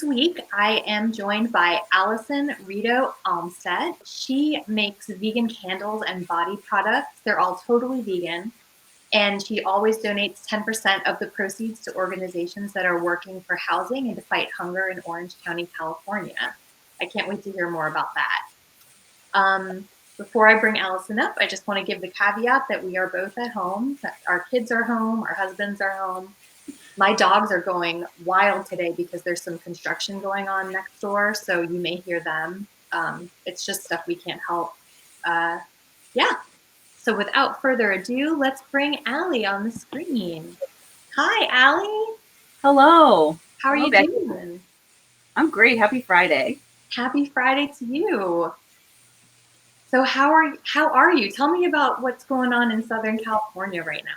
This week, I am joined by Ali Ritto Almstedt. She makes vegan candles and body products. They're all totally vegan. And she always donates 10% of the proceeds to organizations that are working for housing and to fight hunger in Orange County, California. I can't wait to hear more about that. Before I bring Allison up, I just want to give the caveat that we are both at home, that our kids are home, our husbands are home. My dogs are going wild today because there's some construction going on next door, so you may hear them. It's just stuff we can't help. Yeah. So without further ado, let's bring Ali on the screen. Hi, Ali. Hello. How are you doing? I'm great. Happy Friday. Happy Friday to you. So how are you? Tell me about what's going on in Southern California right now.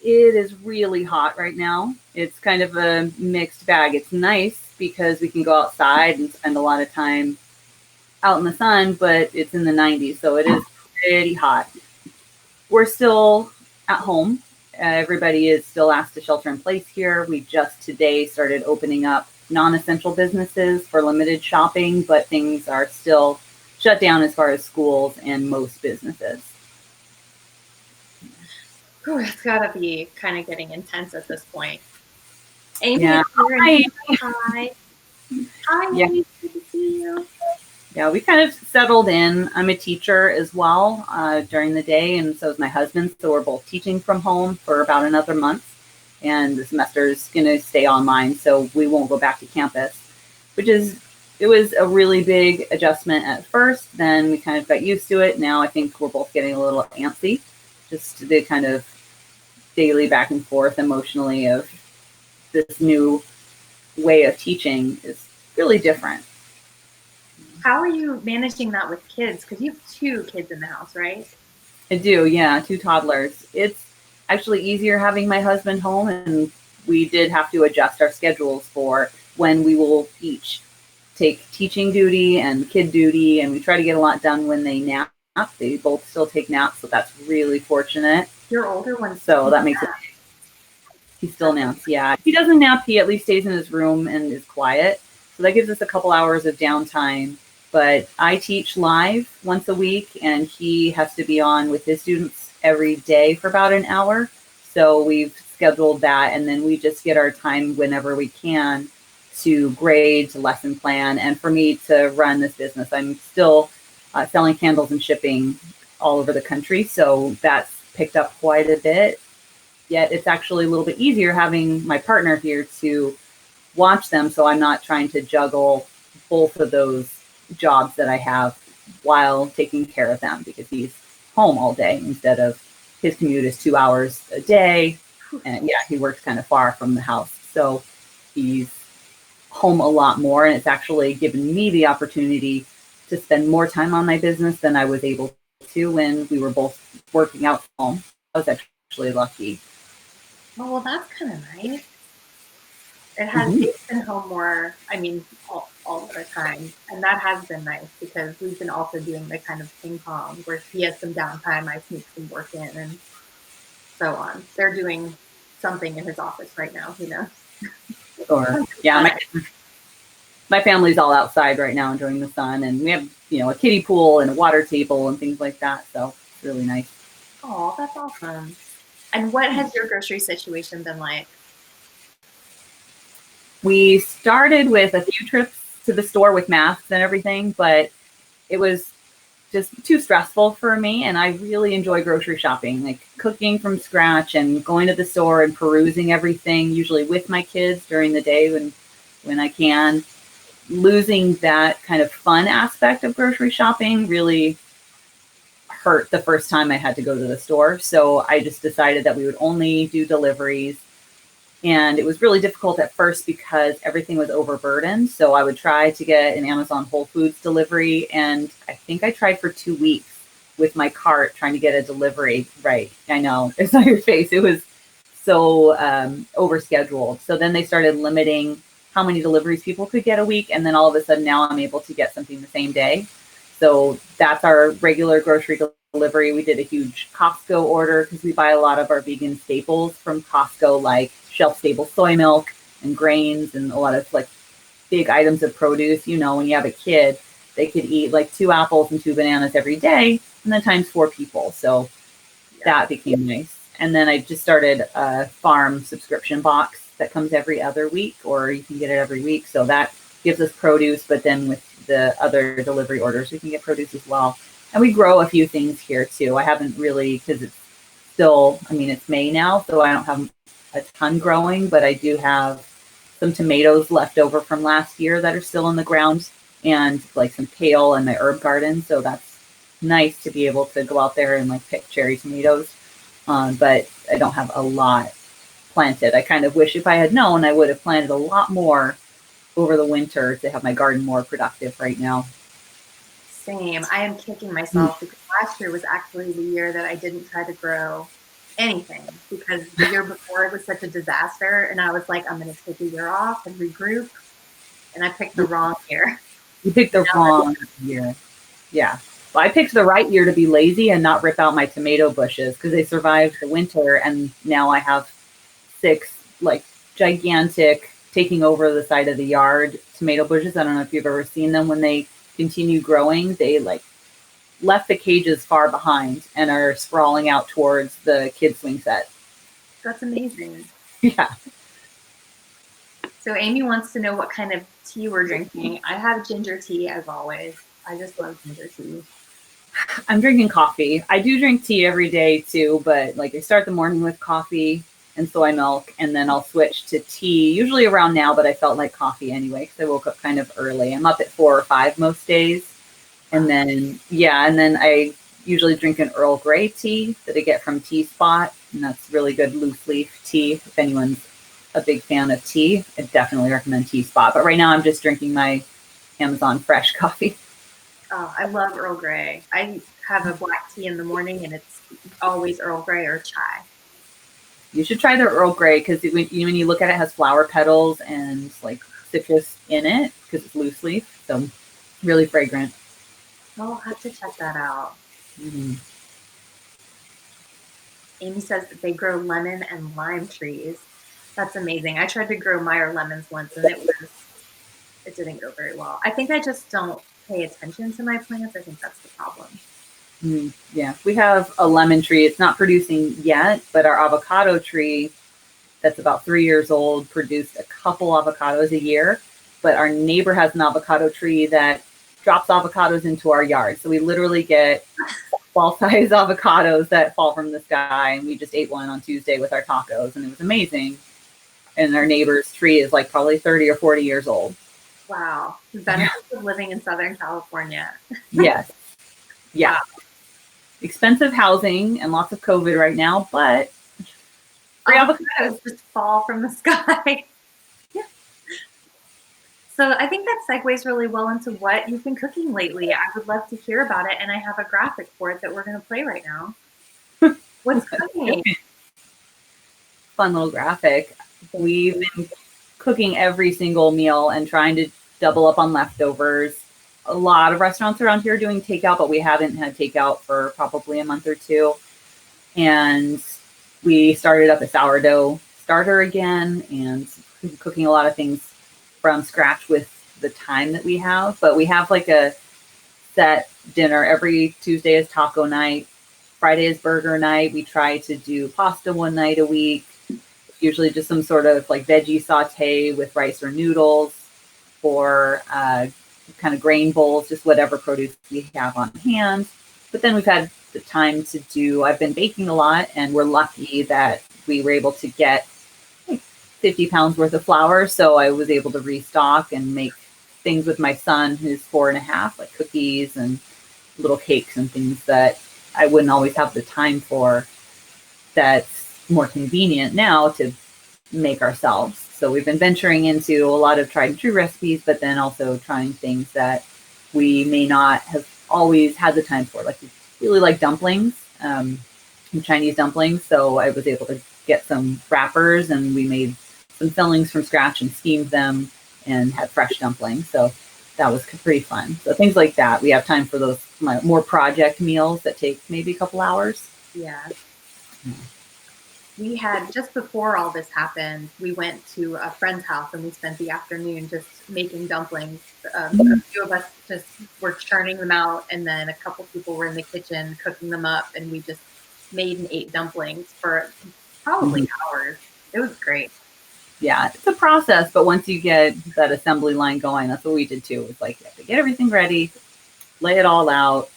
It is really hot right now. It's kind of a mixed bag. It's nice because we can go outside and spend a lot of time out in the sun, but it's in the 90s, so it is pretty hot. We're still at home. Everybody is still asked to shelter in place here. We just today started opening up non-essential businesses for limited shopping, but things are still shut down as far as schools and most businesses. Oh, it's got to be kind of getting intense at this point. Amy, yeah. Hi. Hi. Hi, yeah. Amy. Good to see you. Yeah, we kind of settled in. I'm a teacher as well during the day, and so is my husband. So we're both teaching from home for about another month, and the semester is going to stay online, so we won't go back to campus, it was a really big adjustment at first. Then we kind of got used to it. Now I think we're both getting a little antsy, just the kind of daily back and forth emotionally of this new way of teaching is really different. How are you managing that with kids? Because you have 2 kids in the house, right? I do, yeah, 2 toddlers. It's actually easier having my husband home, and we did have to adjust our schedules for when we will each take teaching duty and kid duty, and we try to get a lot done when they nap. They both still take naps, so that's really fortunate. Your older one. So that makes it. He still naps, yeah. He doesn't nap. He at least stays in his room and is quiet. So that gives us a couple hours of downtime. But I teach live once a week, and he has to be on with his students every day for about an hour. So we've scheduled that, and then we just get our time whenever we can to grade, to lesson plan, and for me to run this business. I'm still selling candles and shipping all over the country, so that's picked up quite a bit. Yet it's actually a little bit easier having my partner here to watch them, so I'm not trying to juggle both of those jobs that I have while taking care of them, because he's home all day instead of his commute is 2 hours a day. And yeah, he works kind of far from the house, so he's home a lot more, and it's actually given me the opportunity to spend more time on my business than I was able to when we were both working out from home. I was actually lucky. Oh, well, that's kind of nice. It has been home more, I mean, all the time. And that has been nice because we've been also doing the kind of ping pong where he has some downtime, I sneak some work in, and so on. They're doing something in his office right now, who knows? Or yeah, my family's all outside right now enjoying the sun, and we have, a kiddie pool and a water table and things like that. So it's really nice. Oh, that's awesome. And what has your grocery situation been like? We started with a few trips to the store with masks and everything, but it was just too stressful for me. And I really enjoy grocery shopping, like cooking from scratch and going to the store and perusing everything, usually with my kids during the day when I can. Losing that kind of fun aspect of grocery shopping really hurt the first time I had to go to the store. So I just decided that we would only do deliveries. And it was really difficult at first because everything was overburdened. So I would try to get an Amazon Whole Foods delivery. And I think I tried for 2 weeks with my cart trying to get a delivery. Right. I know. It's on your face. It was so overscheduled. So then they started limiting how many deliveries people could get a week. And then all of a sudden now I'm able to get something the same day. So that's our regular grocery delivery. We did a huge Costco order because we buy a lot of our vegan staples from Costco, like shelf-stable soy milk and grains and a lot of like big items of produce. You know, when you have a kid, they could eat like 2 apples and 2 bananas every day, and then times 4 people. So that became nice. And then I just started a farm subscription box that comes every other week, or you can get it every week. So that gives us produce, but then with the other delivery orders, we can get produce as well. And we grow a few things here too. I haven't really, because it's still, I mean, it's May now, so I don't have a ton growing, but I do have some tomatoes left over from last year that are still in the ground, and like some kale in my herb garden. So that's nice to be able to go out there and like pick cherry tomatoes. But I don't have a lot planted. I kind of wish if I had known, I would have planted a lot more over the winter to have my garden more productive right now. Same. I am kicking myself because last year was actually the year that I didn't try to grow anything, because the year before it was such a disaster, and I was like, I'm going to take a year off and regroup, and I picked the wrong year. You picked the wrong year. Yeah. Well, I picked the right year to be lazy and not rip out my tomato bushes, because they survived the winter, and now I have 6 like gigantic, taking over the side of the yard tomato bushes. I don't know if you've ever seen them. When they continue growing, they like left the cages far behind and are sprawling out towards the kids swing set. That's amazing. Yeah. So Amy wants to know what kind of tea we're drinking. I have ginger tea as always. I just love ginger tea. I'm drinking coffee. I do drink tea every day too, but like I start the morning with coffee and soy milk, and then I'll switch to tea usually around now, but I felt like coffee anyway because I woke up kind of early. I'm up at 4 or 5 most days. And then, and then I usually drink an Earl Grey tea that I get from Tea Spot, and that's really good loose leaf tea. If anyone's a big fan of tea, I definitely recommend Tea Spot. But right now I'm just drinking my Amazon fresh coffee. Oh, I love Earl Grey. I have a black tea in the morning, and it's always Earl Grey or chai. You should try the Earl Grey, because when you look at it, it has flower petals and like citrus in it because it's loose leaf. So really fragrant. I'll have to check that out. Mm-hmm. Amy says that they grow lemon and lime trees. That's amazing. I tried to grow Meyer lemons once, and it didn't go very well. I think I just don't pay attention to my plants. I think that's the problem. Yeah, we have a lemon tree. It's not producing yet, but our avocado tree that's about 3 years old produced a couple avocados a year. But our neighbor has an avocado tree that drops avocados into our yard. So we literally get ball-sized avocados that fall from the sky, and we just ate one on Tuesday with our tacos, and it was amazing. And our neighbor's tree is like probably 30 or 40 years old. Wow. The benefits of living in Southern California. Yes. Yeah. Wow. Expensive housing and lots of COVID right now, but free avocados just fall from the sky. Yeah. So I think that segues really well into what you've been cooking lately. I would love to hear about it, and I have a graphic for it that we're going to play right now. What's cooking? Fun little graphic. We've been cooking every single meal and trying to double up on leftovers. A lot of restaurants around here doing takeout, but we haven't had takeout for probably a month or 2. And we started up a sourdough starter again, and cooking a lot of things from scratch with the time that we have. But we have like a set dinner. Every Tuesday is taco night. Friday is burger night. We try to do pasta one night a week. Usually just some sort of like veggie saute with rice or noodles, or kind of grain bowls, just whatever produce we have on hand. But then we've had the time to do, I've been baking a lot, and we're lucky that we were able to get like 50 pounds worth of flour. So I was able to restock and make things with my son, who's 4.5, like cookies and little cakes and things that I wouldn't always have the time for. That's more convenient now to make ourselves. So we've been venturing into a lot of tried and true recipes, but then also trying things that we may not have always had the time for. Like we really like dumplings, Chinese dumplings. So I was able to get some wrappers, and we made some fillings from scratch and steamed them and had fresh dumplings. So that was pretty fun. So things like that. We have time for those more project meals that take maybe a couple hours. Yeah. we had, just before all this happened, we went to a friend's house and we spent the afternoon just making dumplings. A few of us just were churning them out, and then a couple people were in the kitchen cooking them up, and we just made and ate dumplings for probably Mhm. hours. It was great. Yeah, it's a process, but once you get that assembly line going, that's what we did too. It's like you have to get everything ready, lay it all out,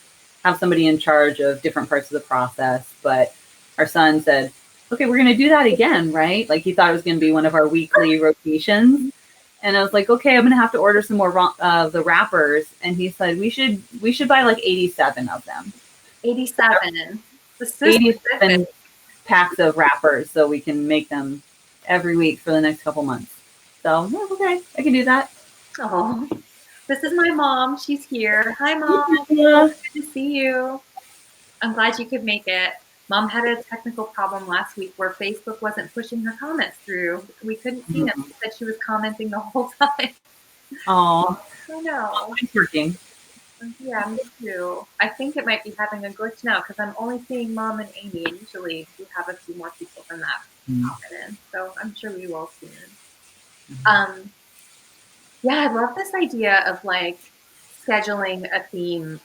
have somebody in charge of different parts of the process. But our son said, okay, we're going to do that again, right? Like he thought it was going to be one of our weekly rotations. And I was like, okay, I'm going to have to order some more of the wrappers. And he said, we should buy like 87 of them. 87. It's so specific. 87 packs of wrappers so we can make them every week for the next couple months. So, yeah, okay, I can do that. Oh, this is my mom. She's here. Hi, Mom. Yeah. Good to see you. I'm glad you could make it. Mom had a technical problem last week where Facebook wasn't pushing her comments through. We couldn't see them. She said she was commenting the whole time. Oh, I know. it's working. Yeah, me too. I think it might be having a glitch now because I'm only seeing Mom and Amy, and usually we have a few more people from that popping in. So I'm sure we will soon. Um, yeah, I love this idea of like scheduling a theme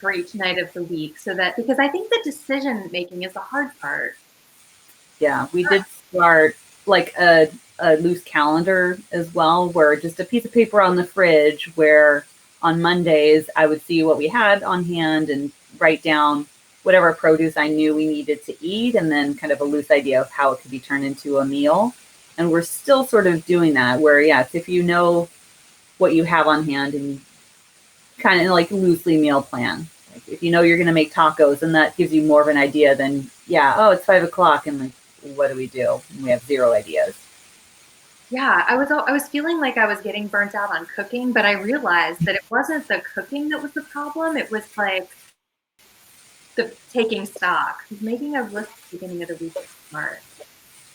for each night of the week so that, because I think the decision making is the hard part. Yeah, we did start like a loose calendar as well, where just a piece of paper on the fridge where on Mondays I would see what we had on hand and write down whatever produce I knew we needed to eat, and then kind of a loose idea of how it could be turned into a meal. And we're still sort of doing that where, yes, if you know what you have on hand and kind of like loosely meal plan. Like if you know you're going to make tacos, and that gives you more of an idea than, yeah, oh, it's 5 o'clock. And like, what do we do? And we have zero ideas. Yeah, I was feeling like I was getting burnt out on cooking, but I realized that it wasn't the cooking that was the problem. It was like the taking stock. Making a list at the beginning of the week is smart.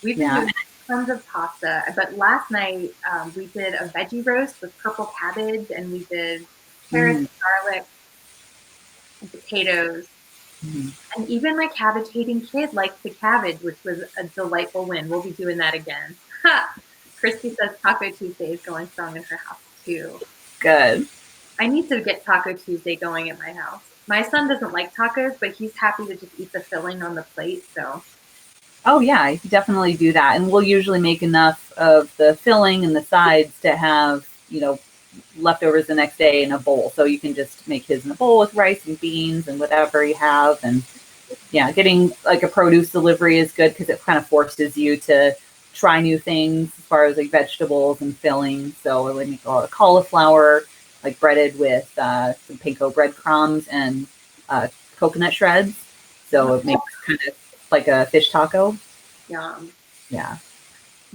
We've been Yeah. doing tons of pasta, but last night we did a veggie roast with purple cabbage, and we did carrots, Mm-hmm. garlic, and potatoes. Mm-hmm. And even my cabbage hating kid liked the cabbage, which was a delightful win. We'll be doing that again. Christy says Taco Tuesday is going strong in her house too. Good. I need to get Taco Tuesday going at my house. My son doesn't like tacos, but he's happy to just eat the filling on the plate. So, Oh, yeah, I definitely do that. And we'll usually make enough of the filling and the sides to have, leftovers the next day in a bowl. So you can just make his in a bowl with rice and beans and whatever you have. And yeah, getting like a produce delivery is good because it kind of forces you to try new things as far as like vegetables and fillings. So I would make a lot of cauliflower, like breaded with some panko breadcrumbs and coconut shreds. So it makes kind of like a fish taco. yum. Yeah.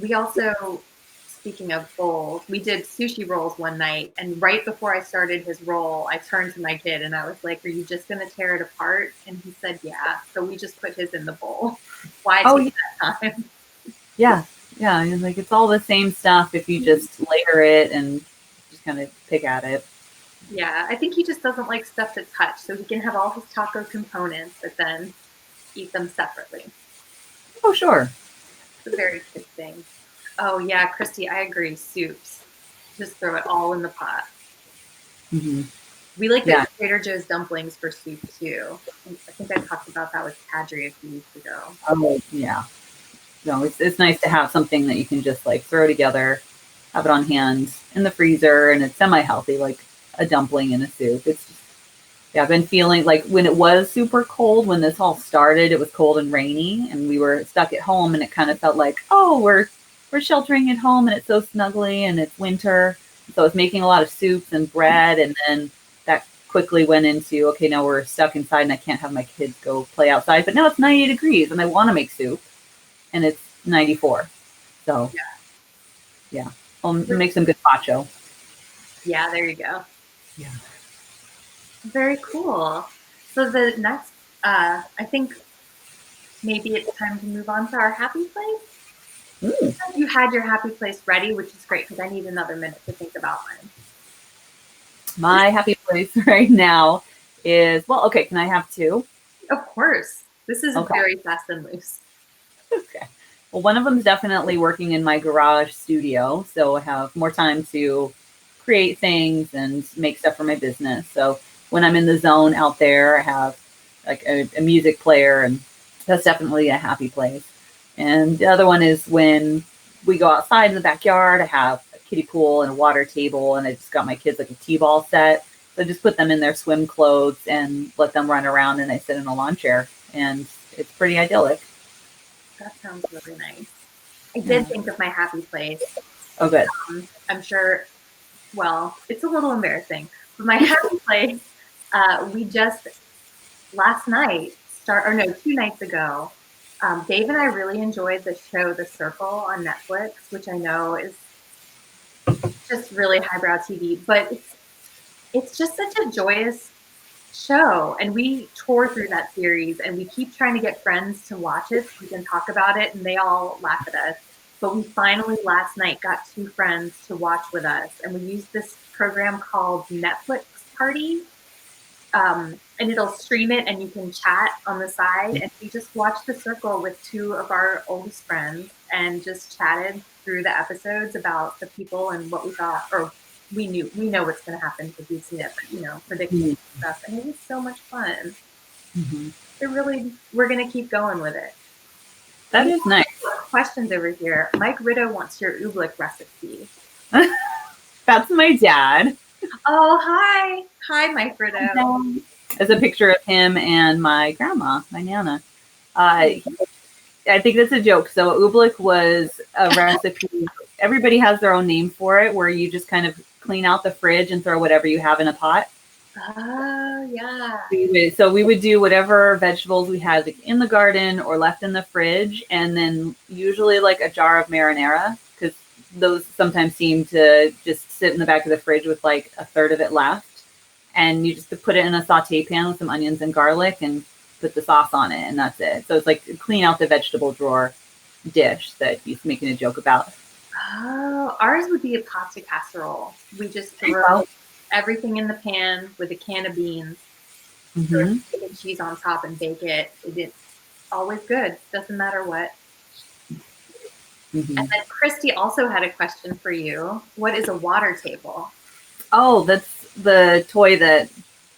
We also, speaking of bowls, we did sushi rolls one night. And right before I started his roll, I turned to my kid and I was like, "Are you just going to tear it apart?" And he said, "Yeah." So we just put his in the bowl. Why Oh, take that time? yeah. Yeah. And like it's all the same stuff if you just layer it and just kind of pick at it. Yeah, I think he just doesn't like stuff to touch. So he can have all his taco components, but then eat them separately. Oh, sure. It's a very kid thing. Oh, yeah, Christy, I agree. Soups. Just throw it all in the pot. Hmm. We like Yeah. the Trader Joe's dumplings for soup too. I think I talked about that with Kadri a few weeks ago. Oh, yeah. No, it's nice to have something that you can just like throw together, have it on hand in the freezer, and it's semi-healthy, like a dumpling in a soup. It's just, yeah, I've been feeling like when it was super cold, when this all started, it was cold and rainy, and we were stuck at home, and it kind of felt like, oh, we're sheltering at home, and it's so snuggly, and it's winter. So I was making a lot of soups and bread, and then that quickly went into, okay, now we're stuck inside, and I can't have my kids go play outside. But now it's 90 degrees, and I want to make soup, and it's 94. So yeah, I'll make some gazpacho. Yeah, there you go. Yeah. Very cool. So the next, I think maybe it's time to move on to our happy place. Mm. You had your happy place ready, which is great because I need another minute to think about mine. My happy place right now is, well, okay, can I have two? Of course, this is Okay. very fast and loose. Okay. Well, one of them is definitely working in my garage studio, so I have more time to create things and make stuff for my business. So when I'm in the zone out there, I have like a music player, and that's definitely a happy place. And the other one is when we go outside in the backyard. I have a kiddie pool and a water table, and I just got my kids like a t-ball set. So I just put them in their swim clothes and let them run around, and I sit in a lawn chair, and it's pretty idyllic. That sounds really nice. I did think of my happy place. Oh, good. I'm sure, well, it's a little embarrassing, but my happy place, we just last night, 2 nights ago, Dave and I really enjoyed the show The Circle on Netflix, which I know is just really highbrow TV, but it's just such a joyous show. And we tore through that series, and we keep trying to get friends to watch it so we can talk about it, and they all laugh at us. But we finally last night got 2 friends to watch with us, and we used this program called Netflix Party. And it'll stream it, and you can chat on the side. And we just watched The Circle with 2 of our oldest friends and just chatted through the episodes about the people and what we thought, or we know what's going to happen because we've seen it, but predicting stuff. And it was so much fun. We're going to keep going with it. That is nice. Questions over here. Mike Ritto wants your Oobleck recipe. That's my dad. Oh, hi. Hi, Mike Ritto. As a picture of him and my grandma, my Nana. I think that's a joke. So Oobleck was a recipe. Everybody has their own name for it, where you just kind of clean out the fridge and throw whatever you have in a pot. Oh, yeah. We would do whatever vegetables we had like in the garden or left in the fridge, and then usually like a jar of marinara, because those sometimes seem to just sit in the back of the fridge with like a third of it left. And you just put it in a saute pan with some onions and garlic and put the sauce on it, and that's it. So it's like clean out the vegetable drawer dish that he's making a joke about. Oh, ours would be a pasta casserole. We just throw everything in the pan with a can of beans, throw bacon cheese on top, and bake it. It's always good. Doesn't matter what. And then Christy also had a question for you. What is a water table? Oh, that's the toy that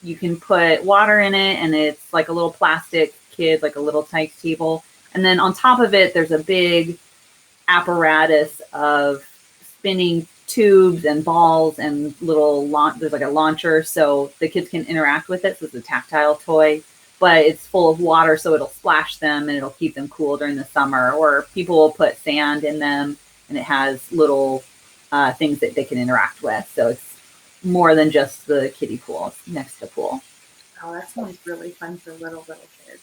you can put water in it, and it's like a little plastic kid, like a little tight table. And then on top of it, there's a big apparatus of spinning tubes and balls and there's like a launcher so the kids can interact with it. So it's a tactile toy, but it's full of water, so it'll splash them and it'll keep them cool during the summer. Or people will put sand in them, and it has little things that they can interact with. So it's more than just the kiddie pool. It's next to the pool. Oh, that sounds really fun for little kids.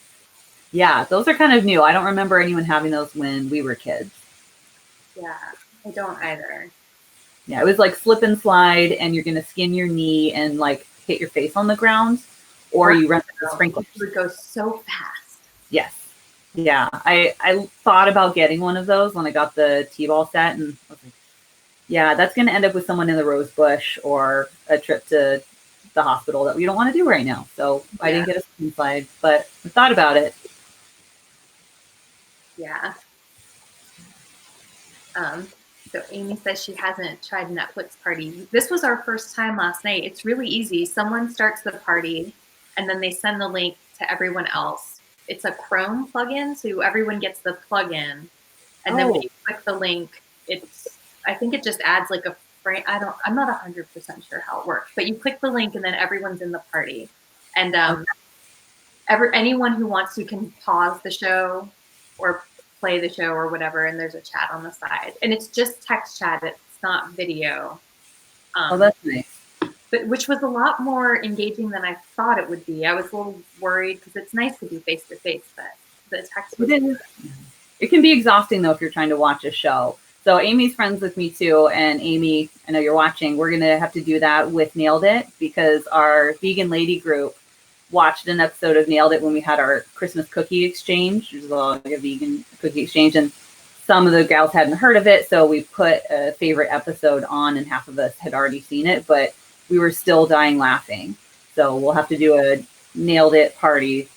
Yeah, those are kind of new. I don't remember anyone having those when we were kids. Yeah, I don't either. Yeah, it was like slip and slide, and you're going to skin your knee and like hit your face on the ground, or you run the sprinklers. It would go so fast. Yes. Yeah, I thought about getting one of those when I got the T-ball set, and I was like, yeah, that's going to end up with someone in the rose bush or a trip to the hospital that we don't want to do right now. So I didn't get a slip and slide, but I thought about it. Yeah. So Amy says she hasn't tried Netflix Party. This was our first time last night. It's really easy. Someone starts the party, and then they send the link to everyone else. It's a Chrome plugin, so everyone gets the plugin. And then when you click the link, I think it just adds like a frame. I'm not 100% sure how it works, but you click the link and then everyone's in the party. And anyone who wants to can pause the show or play the show or whatever, and there's a chat on the side. And it's just text chat. It's not video. That's nice. But which was a lot more engaging than I thought it would be. I was a little worried because it's nice to be face-to-face, but the text was good. It can be exhausting, though, if you're trying to watch a show. So Amy's friends with me, too. And Amy, I know you're watching. We're going to have to do that with Nailed It, because our vegan lady group watched an episode of Nailed It when we had our Christmas cookie exchange, which is like a vegan cookie exchange. And some of the gals hadn't heard of it. So we put a favorite episode on, and half of us had already seen it, but we were still dying laughing. So we'll have to do a Nailed It party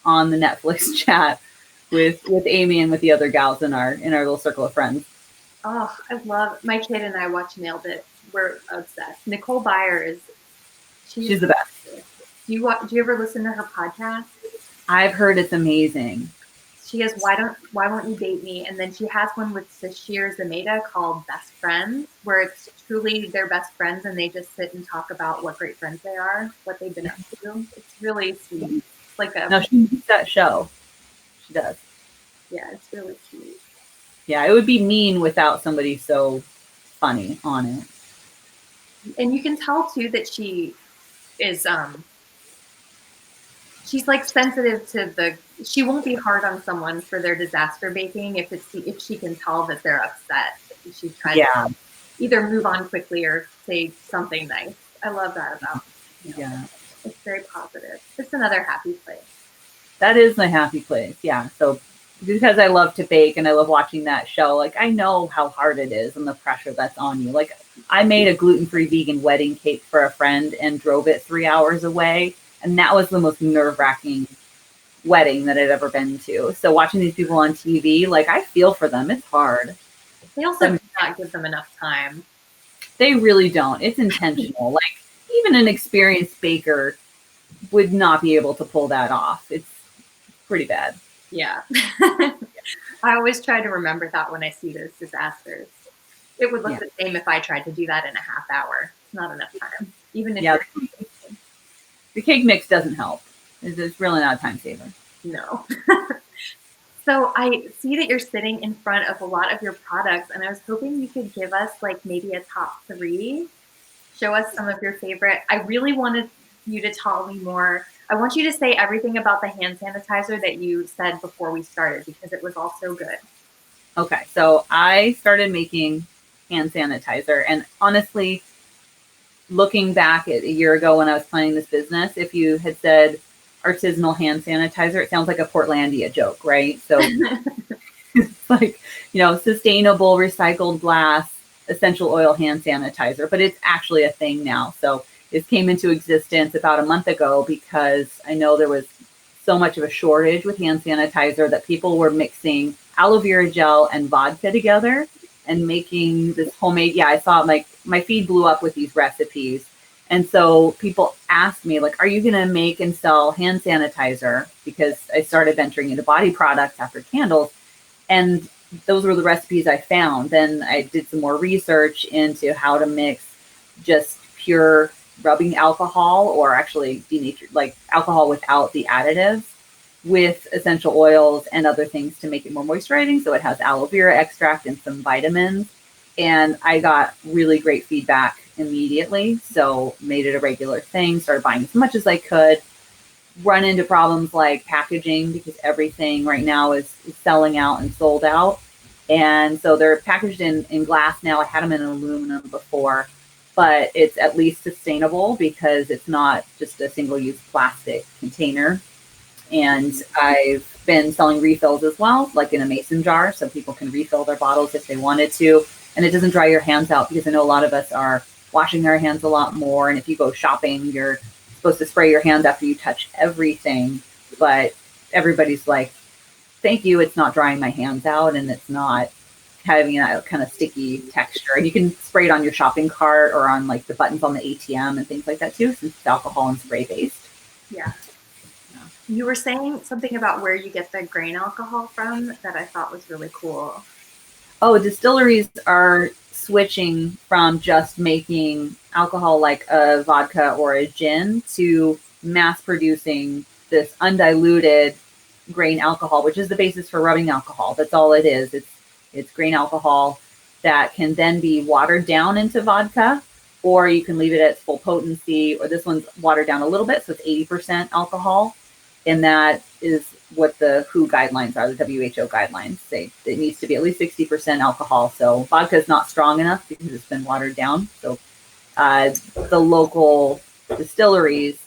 on the Netflix chat with Amy and with the other gals in our little circle of friends. Oh, I love my kid and I watch Nailed It. We're obsessed. Nicole Byer is She's the best. Do you ever listen to her podcast? I've heard it's amazing. She has Why Won't You Date Me? And then she has one with Sashir Zameda called Best Friends, where it's truly their best friends and they just sit and talk about what great friends they are, what they've been up to. It's really sweet. It's like No, she makes that show. She does. Yeah, it's really cute. Yeah, it would be mean without somebody so funny on it. And you can tell too that she is she's like sensitive to she won't be hard on someone for their disaster baking if she can tell that they're upset. She tries to either move on quickly or say something nice. I love that about it's very positive. It's another happy place. That is my happy place. Yeah. So because I love to bake and I love watching that show, like I know how hard it is and the pressure that's on you. Like I made a gluten-free vegan wedding cake for a friend and drove it 3 hours away. And that was the most nerve-wracking wedding that I'd ever been to. So watching these people on TV, like I feel for them. It's hard. They also do not give them enough time. They really don't. It's intentional. Like even an experienced baker would not be able to pull that off. It's pretty bad. Yeah. I always try to remember that when I see those disasters. It would look the same if I tried to do that in a half hour. It's not enough time. Even if the cake mix doesn't help. It's really not a time saver. No. So I see that you're sitting in front of a lot of your products, and I was hoping you could give us like maybe a top 3. Show us some of your favorite. I really wanted you to tell me more. I want you to say everything about the hand sanitizer that you said before we started because it was all so good. Okay, so I started making hand sanitizer, and honestly, looking back at a year ago when I was planning this business, if you had said artisanal hand sanitizer, it sounds like a Portlandia joke, right? So it's like, sustainable recycled glass essential oil hand sanitizer, but it's actually a thing now. So this came into existence about a month ago because I know there was so much of a shortage with hand sanitizer that people were mixing aloe vera gel and vodka together and making this homemade. I saw my feed blew up with these recipes. And so people asked me, like, are you going to make and sell hand sanitizer? Because I started venturing into body products after candles. And those were the recipes I found. Then I did some more research into how to mix just pure rubbing alcohol, or actually denatured, like alcohol without the additives, with essential oils and other things to make it more moisturizing. So it has aloe vera extract and some vitamins. And I got really great feedback immediately. So made it a regular thing, started buying as much as I could, run into problems like packaging because everything right now is selling out and sold out. And so they're packaged in glass now. I had them in aluminum before, but it's at least sustainable because it's not just a single-use plastic container. And I've been selling refills as well, like in a mason jar, so people can refill their bottles if they wanted to. And it doesn't dry your hands out because I know a lot of us are washing our hands a lot more. And if you go shopping, you're supposed to spray your hands after you touch everything. But everybody's like, thank you, it's not drying my hands out and it's not having that kind of sticky texture. And you can spray it on your shopping cart or on like the buttons on the ATM and things like that too, since it's alcohol and spray based. Yeah. You were saying something about where you get the grain alcohol from that I thought was really cool. Oh, distilleries are switching from just making alcohol like a vodka or a gin to mass producing this undiluted grain alcohol, which is the basis for rubbing alcohol. That's all it is. It's grain alcohol that can then be watered down into vodka, or you can leave it at its full potency, or this one's watered down a little bit, so it's 80% alcohol. And that is what the WHO guidelines are, the WHO guidelines say it needs to be at least 60% alcohol. So vodka is not strong enough because it's been watered down. So the local distilleries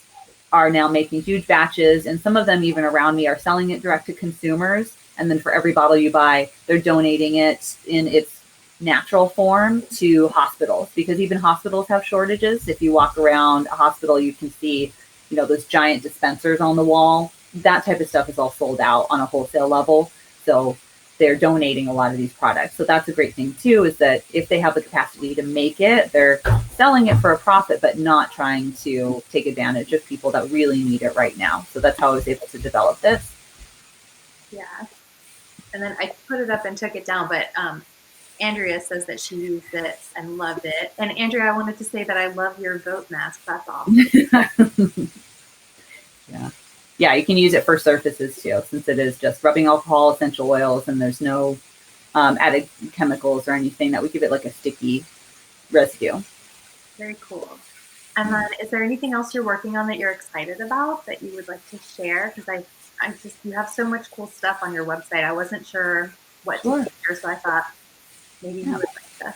are now making huge batches, and some of them even around me are selling it direct to consumers. And then for every bottle you buy, they're donating it in its natural form to hospitals, because even hospitals have shortages. If you walk around a hospital, you can see, those giant dispensers on the wall that type of stuff is all sold out on a wholesale level. So they're donating a lot of these products. So that's a great thing too, is that if they have the capacity to make it, they're selling it for a profit, but not trying to take advantage of people that really need it right now. So that's how I was able to develop this. Yeah. And then I put it up and took it down, but Andrea says that she used this and loved it. And Andrea, I wanted to say that I love your goat mask. That's awesome. Yeah. Yeah, you can use it for surfaces too, since it is just rubbing alcohol, essential oils, and there's no added chemicals or anything that would give it like a sticky residue. Very cool. And then is there anything else you're working on that you're excited about that you would like to share? Because I just, you have so much cool stuff on your website. I wasn't sure what to share, so I thought maybe you would like to.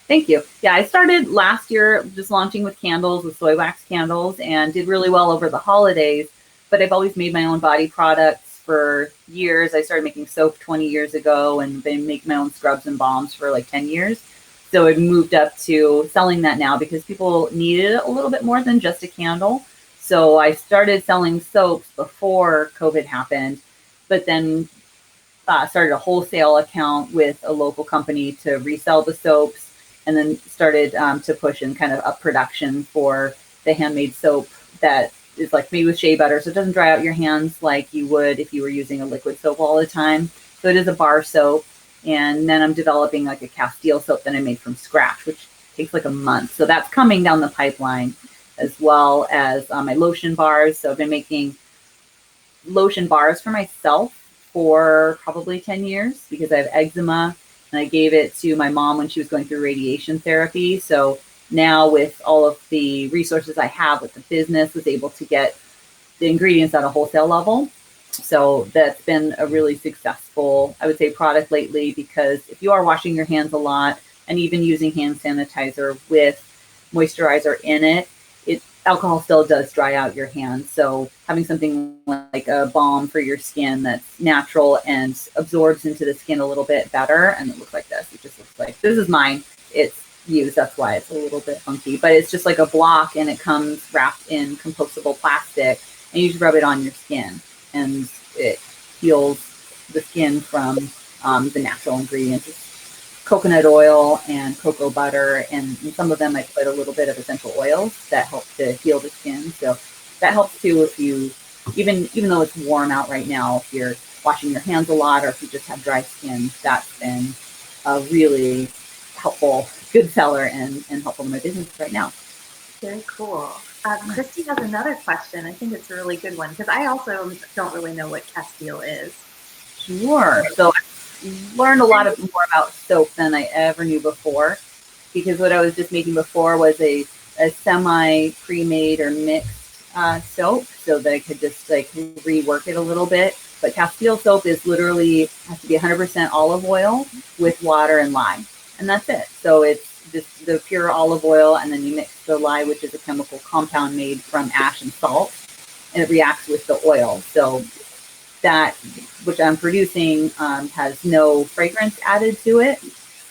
Thank you. Yeah, I started last year just launching with candles, with soy wax candles, and did really well over the holidays. But I've always made my own body products for years. I started making soap 20 years ago and been making my own scrubs and balms for like 10 years. So I've moved up to selling that now because people needed it a little bit more than just a candle. So I started selling soaps before COVID happened, but then started a wholesale account with a local company to resell the soaps, and then started to push and kind of up production for the handmade soap that is like made with shea butter, so it doesn't dry out your hands like you would if you were using a liquid soap all the time. So it is a bar soap. And then I'm developing like a Castile soap that I made from scratch, which takes like a month. So that's coming down the pipeline, as well as my lotion bars. So I've been making lotion bars for myself for probably 10 years because I have eczema, and I gave it to my mom when she was going through radiation therapy. So now with all of the resources I have with the business, was able to get the ingredients at a wholesale level. So that's been a really successful, I would say, product lately, because if you are washing your hands a lot and even using hand sanitizer with moisturizer in it, alcohol still does dry out your hands. So having something like a balm for your skin that's natural and absorbs into the skin a little bit better, and it looks like this. It just looks like, this is mine. It's used, that's why it's a little bit funky, but it's just like a block, and it comes wrapped in compostable plastic, and you just rub it on your skin, and it heals the skin from the natural ingredients. It's coconut oil and cocoa butter, and in some of them I put a little bit of essential oils that help to heal the skin. So that helps too if you, even though it's warm out right now, if you're washing your hands a lot or if you just have dry skin, that's been a really helpful, good seller and helpful in my business right now. Very cool. Christy has another question. I think it's a really good one because I also don't really know what Castile is. Sure. So I learned a lot more about soap than I ever knew before, because what I was just making before was a semi pre-made or mixed soap, so that I could just like rework it a little bit. But Castile soap is literally has to be 100% olive oil with water and lye, and that's it. So it's just the pure olive oil, and then you mix the lye, which is a chemical compound made from ash and salt, and it reacts with the oil. So that, which I'm producing, has no fragrance added to it,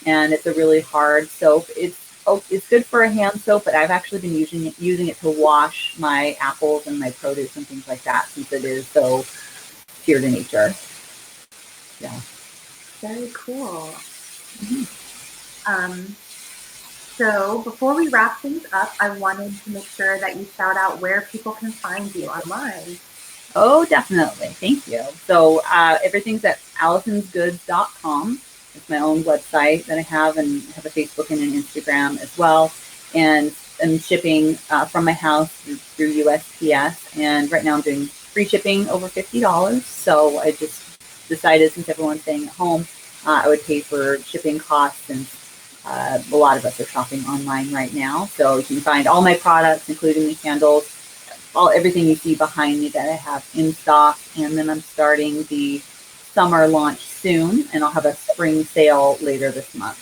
and it's a really hard soap. It's good for a hand soap, but I've actually been using it to wash my apples and my produce and things like that, since it is so pure to nature. Yeah. Very cool. So before we wrap things up, I wanted to make sure that you shout out where people can find you online. Oh, definitely. Thank you. So everything's at AllisonsGoods.com. It's my own website that I have, and have a Facebook and an Instagram as well. And I'm shipping from my house through USPS. And right now I'm doing free shipping over $50. So I just decided, since everyone's staying at home, I would pay for shipping costs, and a lot of us are shopping online right now. So you can find all my products, including the candles, everything you see behind me that I have in stock. And then I'm starting the summer launch soon, and I'll have a spring sale later this month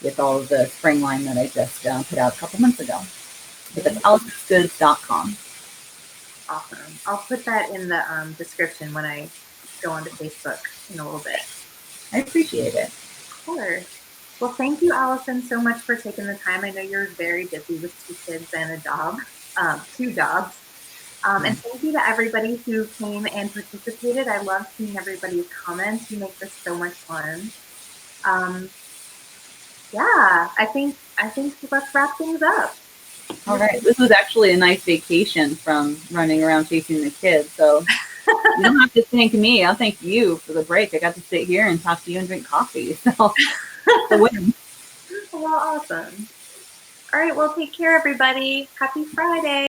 with all of the spring line that I just put out a couple months ago. But that's AllisonsGoods.com. Awesome. I'll put that in the description when I go onto Facebook in a little bit. I appreciate it. Of course. Well, thank you, Allison, so much for taking the time. I know you're very busy with 2 kids and a job, 2 jobs. And thank you to everybody who came and participated. I love seeing everybody's comments. You make this so much fun. Yeah, I think let's wrap things up. All right. This was actually a nice vacation from running around chasing the kids. So you don't have to thank me. I'll thank you for the break. I got to sit here and talk to you and drink coffee. So the win. Well, awesome. All right. Well, take care, everybody. Happy Friday.